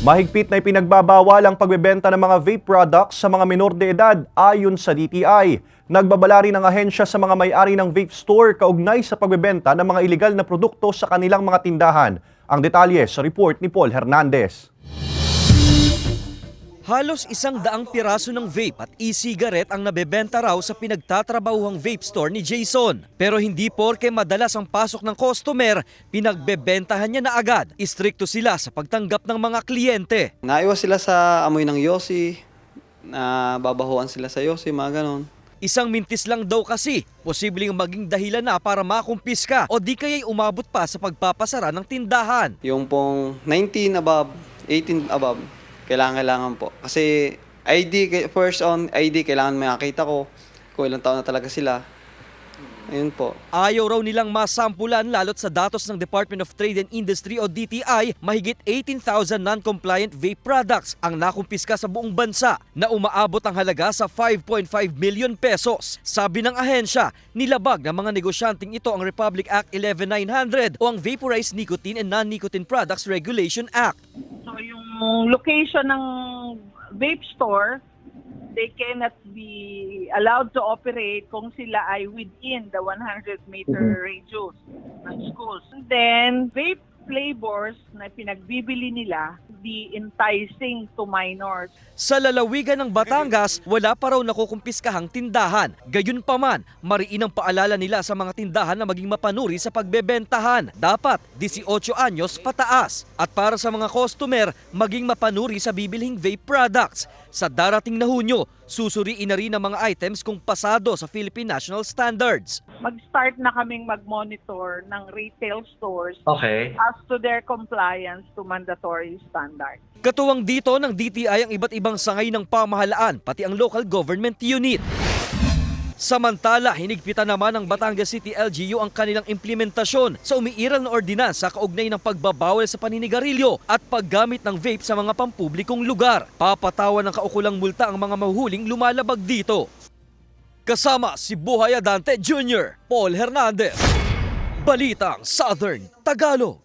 Mahigpit na ipinagbabawal ang pagbebenta ng mga vape products sa mga menor de edad ayon sa DTI. Nagbabala rin ang ahensya sa mga may-ari ng vape store kaugnay sa pagbebenta ng mga ilegal na produkto sa kanilang mga tindahan. Ang detalye sa report ni Paul Hernandez. Halos 100 piraso ng vape at e-cigarette ang nabebenta raw sa pinagtatrabahuhang vape store ni Jason. Pero hindi porke madalas ang pasok ng customer, pinagbebentahan niya na agad. Istrikto sila sa pagtanggap ng mga kliyente. Naiwas sila sa amoy ng yosi, na babahuan sila sa yosi, mga ganon. Isang mintis lang daw kasi, posibleng maging dahilan na para makumpis ka o di kaya'y umabot pa sa pagpapasara ng tindahan. Yung pong 19 above, 18 above, kailangan po. Kasi first on ID, kailangan makita ko kung ilang taon na talaga sila. Ayun po. Ayaw raw nilang masampulan lalo't sa datos ng Department of Trade and Industry o DTI, mahigit 18,000 non-compliant vape products ang nakumpiska sa buong bansa na umaabot ang halaga sa 5.5 million pesos. Sabi ng ahensya, nilabag ng mga negosyanteng ito ang Republic Act 11900 o ang Vaporized Nicotine and Non-Nicotine Products Regulation Act. So yung location ng vape store, they cannot be allowed to operate kung sila ay within the 100-meter radius ng schools. And then, vape flavors na pinagbibili nila, be enticing to minors. Sa lalawigan ng Batangas, wala pa raw nakukumpiskahang tindahan. Gayunpaman, mariin ang paalala nila sa mga tindahan na maging mapanuri sa pagbebentahan. Dapat 18 anyos pataas. At para sa mga customer, maging mapanuri sa bibilhing vape products. Sa darating na Hunyo, susuriin na rin ang mga items kung pasado sa Philippine National Standards. Mag-start na kaming mag-monitor ng retail stores as to their compliance to mandatory standards. Katuwang dito ng DTI ang iba't ibang sangay ng pamahalaan, pati ang local government unit. Samantala, hinigpitan naman ng Batangas City LGU ang kanilang implementasyon sa umiiral na ordinansa kaugnay ng pagbabawal sa paninigarilyo at paggamit ng vape sa mga pampublikong lugar. Papatawan ng kaukulang multa ang mga mahuhuling lumalabag dito. Kasama si Buhay Adante Jr., Paul Hernandez, Balitang Southern Tagalog.